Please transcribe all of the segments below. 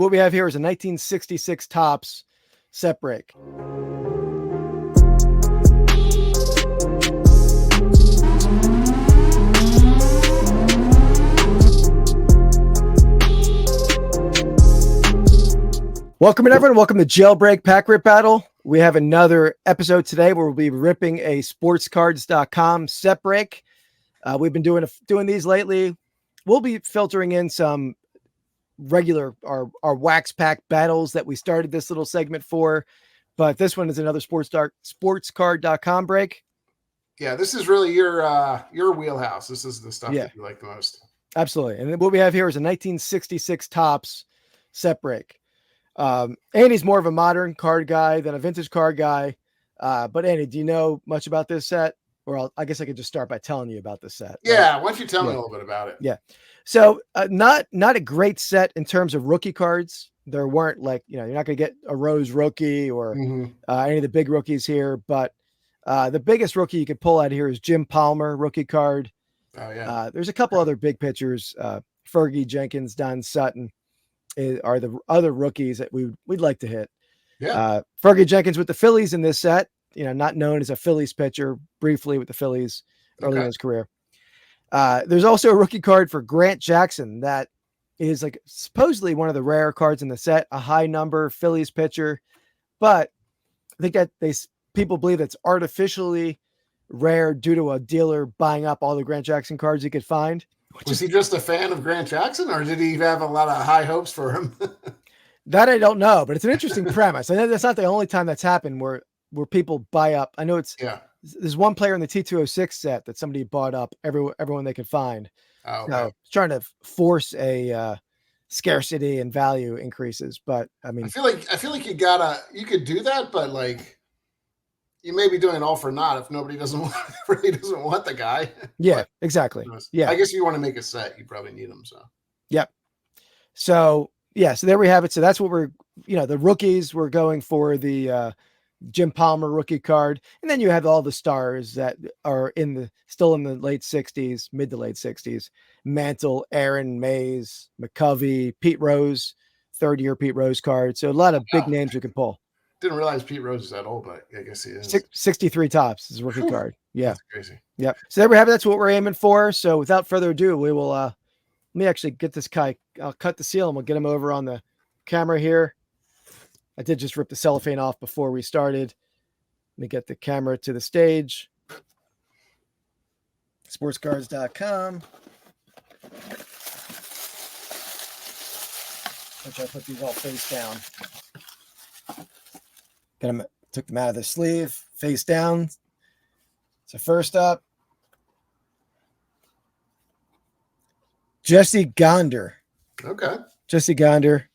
What we have here is a 1966 Topps set break. Welcome everyone. Welcome to Jailbreak Pack Rip Battle. We have another episode today where we'll be ripping a sportscards.com set break. We've been doing these lately. We'll be filtering in some regular our wax pack battles that we started this little segment for, but this one is another sportscard.com break. Yeah, this is really your wheelhouse. This is the stuff that you like the most. Absolutely. And what we have here is a 1966 Topps set break. Andy's more of a modern card guy than a vintage card guy. But Andy, do you know much about this set? Or I guess I could just start by telling you about this set. Yeah, why don't you tell me a little bit about it? Yeah. So not a great set in terms of rookie cards. There weren't you're not going to get a Rose rookie or any of the big rookies here. But the biggest rookie you could pull out here is Jim Palmer rookie card. Oh, yeah. There's a couple other big pitchers. Fergie Jenkins, Don Sutton are the other rookies that we'd like to hit. Yeah. Fergie Jenkins with the Phillies in this set, not known as a Phillies pitcher, briefly with the Phillies early in his career. There's also a rookie card for Grant Jackson that is supposedly one of the rare cards in the set, a high number Phillies pitcher, but I think that people believe that's artificially rare due to a dealer buying up all the Grant Jackson cards he could find. Was he just a fan of Grant Jackson, or did he have a lot of high hopes for him? That I don't know, but it's an interesting premise. I know that's not the only time that's happened where people buy up. I know there's one player in the T206 set that somebody bought up everyone they could find. Oh, okay. So trying to force a scarcity and value increases. But I mean, I feel like you could do that, but you may be doing it all for naught if nobody really doesn't want the guy. Yeah, but, exactly. Yeah. I guess if you want to make a set, you probably need them. So, yep. So there we have it. So that's what we're, the rookies we're going for the Jim Palmer rookie card. And then you have all the stars that are still in the late 60s, mid to late 60s. Mantle, Aaron, Mays, McCovey, Pete Rose, third-year Pete Rose card. So a lot of big names you can pull. Didn't realize Pete Rose is that old, but I guess he is. 63 Topps is a rookie card. Yeah. That's crazy. Yep. So there we have it. That's what we're aiming for. So without further ado, we will let me actually get this guy. I'll cut the seal and we'll get him over on the camera here. I did just rip the cellophane off before we started. Let me get the camera to the stage. Sportscards.com. Which I put these all face down. Took them out of the sleeve, face down. So first up, Jesse Gonder. Okay. Jesse Gonder,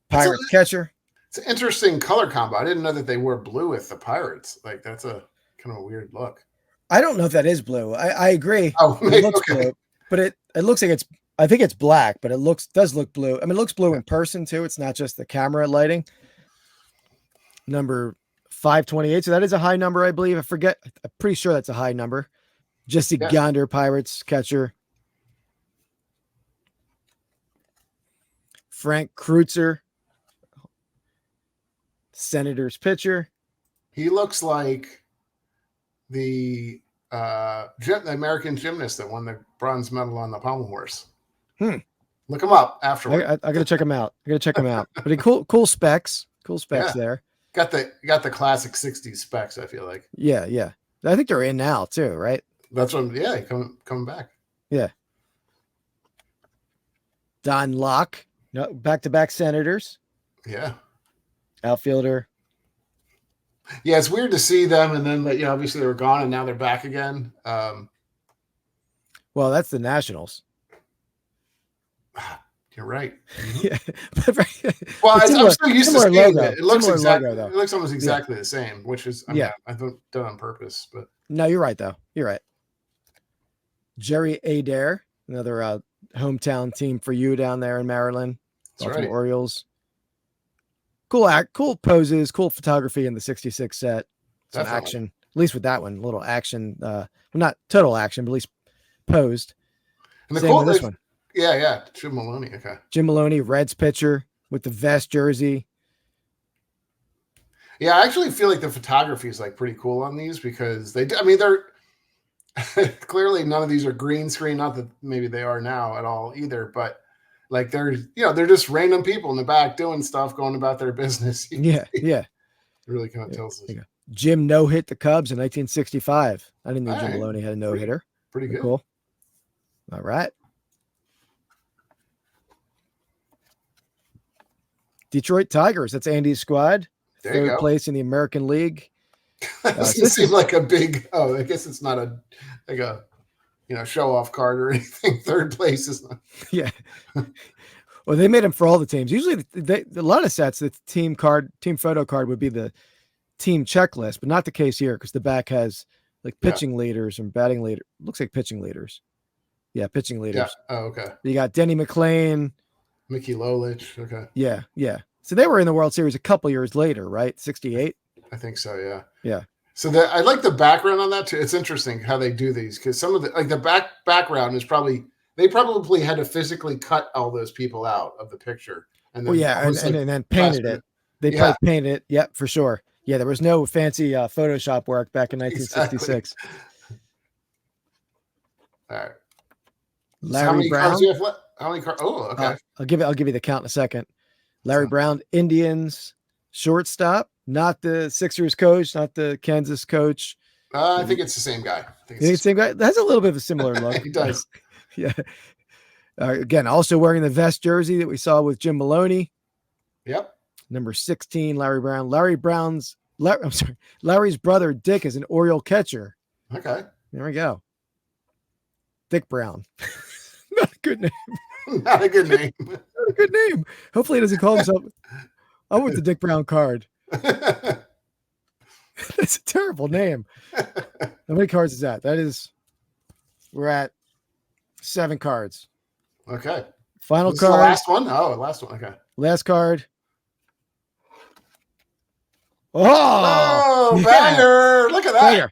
Pirates catcher. It's an interesting color combo. I didn't know that they wore blue with the Pirates. That's a kind of a weird look. I don't know if that is blue. I agree. Oh, it looks blue, but it looks like I think it's black, but it does look blue. I mean, it looks blue in person too. It's not just the camera lighting. Number 528. So that is a high number, I believe. I'm pretty sure that's a high number. Jesse Gonder, Pirates catcher. Frank Kreutzer, Senators pitcher. He looks like the American gymnast that won the bronze medal on the pommel horse. Look him up afterward. I got to check him out. But cool specs. Cool specs there. Got the classic 60s specs, I feel like. Yeah. I think they're in now too, right? That's what coming back. Yeah. Don Locke, back-to-back Senators. Yeah. Outfielder. Yeah, it's weird to see them, and then obviously they were gone, and now they're back again. Well, that's the Nationals. You're right. Yeah. Well, I'm so used to seeing it. It looks logo, it looks almost exactly the same, which is I don't done on purpose, but no, you're right though. You're right. Jerry Adair, another hometown team for you down there in Maryland. Baltimore Orioles. Cool poses, cool photography in the 66 set. Some action, at least with that one, a little action. Well, not total action, but at least posed. And Same with this one. Yeah. Jim Maloney. Okay. Jim Maloney, Reds pitcher with the vest jersey. Yeah, I actually feel like the photography is like pretty cool on these because they're clearly none of these are green screen. Not that maybe they are now at all either, but like they're just random people in the back doing stuff, going about their business. Yeah. It really kind of tells us. Jim no-hit the Cubs in 1965. I didn't know Jim Right. Maloney had a no-hitter. Pretty good. Cool. All right. Detroit Tigers. That's Andy's squad. There you Third go. place in the American League. Doesn't seem like a big. Oh, I guess it's not a show off card or anything. Third place is not. Yeah. Well, they made them for all the teams. Usually, a lot of sets, the team photo card would be the team checklist, but not the case here because the back has like pitching leaders and batting leader. Looks like pitching leaders. Yeah, pitching leaders. Yeah. Oh, okay. You got Denny McLain, Mickey Lolich. Okay. Yeah. So they were in the World Series a couple years later, right? 68. I think so. Yeah. Yeah. So I like the background on that too. It's interesting how they do these because some of the background is they probably had to physically cut all those people out of the picture and then and then painted it. They probably painted it. Yep, for sure. Yeah, there was no fancy Photoshop work back in 1966. Exactly. All right. Larry how many Brown. cards do you have left? How many cards? Oh, okay. I'll give you the count in a second. Larry Brown, Indians, shortstop, not the Sixers coach, not the Kansas coach. I think it's the same guy. It's the same guy. That's a little bit of a similar look. He does. Yeah. Again, also wearing the vest jersey that we saw with Jim Maloney. Yep. Number 16, Larry Brown. Larry's brother Dick is an Oriole catcher. Okay. There we go. Dick Brown. Not a good name. Not a good name. Not a good name. Hopefully he doesn't call himself. I want the Dick Brown card. That's a terrible name. How many cards is that? We're at 7 cards. Okay. Final card. The last one? Oh, last one. Okay. Last card. Oh, banger. Look at that. Banger.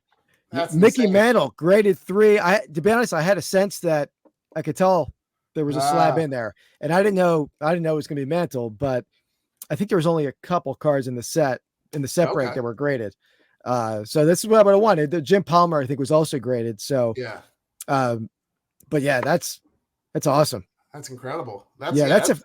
That's Mickey Mantle, graded 3. To be honest, I had a sense that I could tell there was a slab in there, and I didn't know it was going to be Mantle, but I think there was only a couple cards in the set break that were graded. So this is what I wanted. The Jim Palmer, I think, was also graded. So yeah. But yeah, that's awesome. That's incredible. It's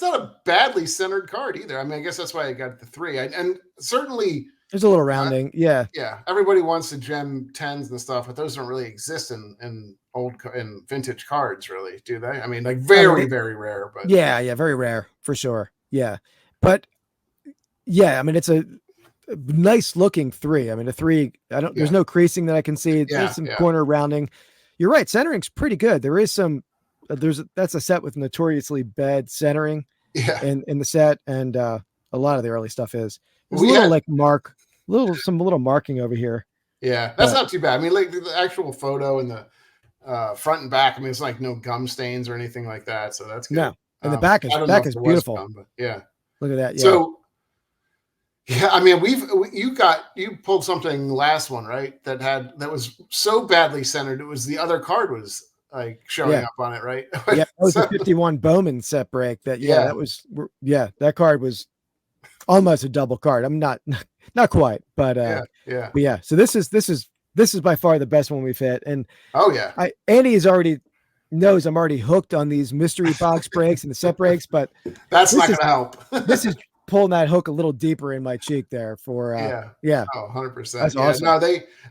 not a badly centered card either. I mean, I guess that's why I got the 3. And certainly there's a little rounding. Yeah. Everybody wants the Gem 10s and stuff, but those don't really exist in vintage cards, really, do they? I mean, like very, very rare, but yeah, very rare for sure. Yeah. But yeah, I mean, it's a nice looking 3. I mean, a 3, there's no creasing that I can see. There's some corner rounding. You're right. Centering's pretty good. There is some, that's a set with notoriously bad centering in the set. And a lot of the early stuff is. There's some little marking over here. Yeah, that's not too bad. I mean, like the actual photo and the front and back, I mean, it's like no gum stains or anything like that. So that's good. No. And the back is beautiful. Gum, yeah. Look at that. Yeah. So, I mean, you pulled something last one, right? That was so badly centered. It was the other card was like showing up on it, right? Yeah. That was a 51 Bowman set break that card was almost a double card. I'm not quite, but yeah. So this is by far the best one we've hit. And Andy knows I'm already hooked on these mystery box breaks and the set breaks, but that's not going to help. This is pulling that hook a little deeper in my cheek there for Oh, 100%. That's awesome. No,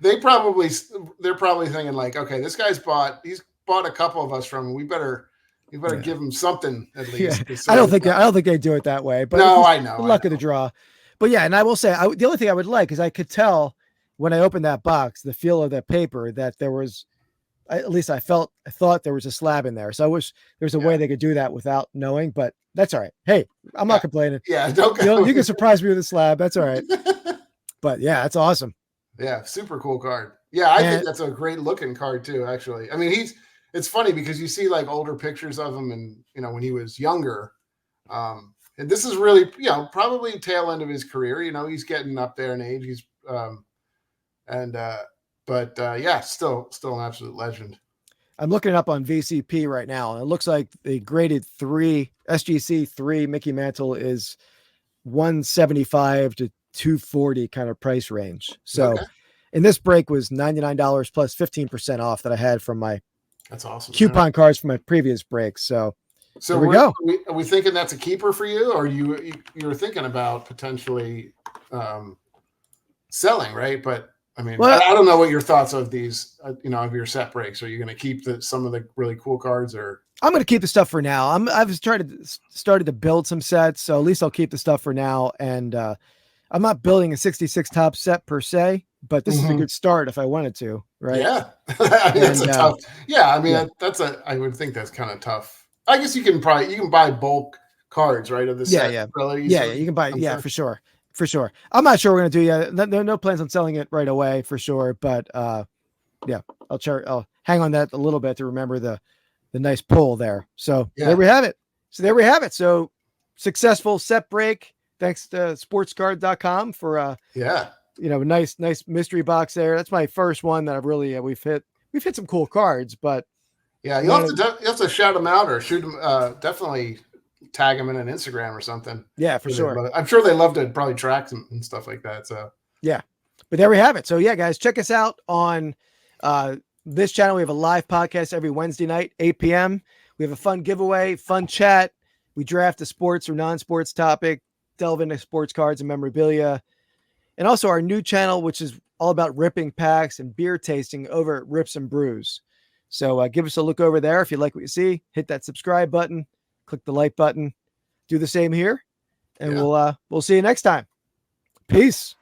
they're probably thinking like, okay, this guy's bought a couple of us from him. We better give him something at least. Yeah. I don't think they do it that way, but no, I know. The luck of the draw. But yeah, and I will say the only thing I would like is I could tell when I opened that box, the feel of that paper, that there was, at least I thought there was a slab in there. So I wish there's a way they could do that without knowing, but that's all right. Hey, I'm not complaining. Yeah, don't go. You can surprise me with a slab. That's all right. But yeah, that's awesome. Yeah, super cool card. Yeah, I think that's a great looking card too, actually. I mean, it's funny because you see like older pictures of him and, when he was younger. And this is really, probably tail end of his career. He's getting up there in age. He's, still an absolute legend. I'm looking it up on VCP right now, and it looks like the graded SGC 3 Mickey Mantle is 175 to 240 kind of price range. So, Okay. and this break was $99 plus 15% off that I had from my That's awesome. coupon cards from my previous break. So there we go. Are we thinking that's a keeper for you, or you're thinking about potentially selling, right? But I mean, Well, I don't know what your thoughts of these, of your set breaks. Are you going to keep some of the really cool cards, or? I'm going to keep the stuff for now. I've started to build some sets, so at least I'll keep the stuff for now. And I'm not building a 66 top set per se, but this is a good start if I wanted to, right? Yeah, I mean, that's a tough. Yeah, I mean, I would think that's kind of tough. I guess you can buy bulk cards, right? Of the set. Yeah. Really Yeah, you can buy. Yeah, sure. For sure. I'm not sure we're going to do yet. No plans on selling it right away for sure. But yeah, I'll hang on that a little bit to remember the nice pull there. So there we have it. So successful set break. Thanks to sportscard.com for nice mystery box there. That's my first one that I've really we've hit some cool cards, but yeah, you have to shout them out or shoot them. Definitely tag them in an Instagram or something. Yeah, for sure. I'm sure they love to probably track them and stuff like that. So yeah, but there we have it. So yeah, guys, check us out on this channel. We have a live podcast every Wednesday night, 8 p.m. We have a fun giveaway, fun chat. We draft a sports or non-sports topic, delve into sports cards and memorabilia, and also our new channel, which is all about ripping packs and beer tasting over at Rips and Brews. So give us a look over there. If you like what you see, hit that subscribe button, click the like button, do the same here, and we'll see you next time. Peace.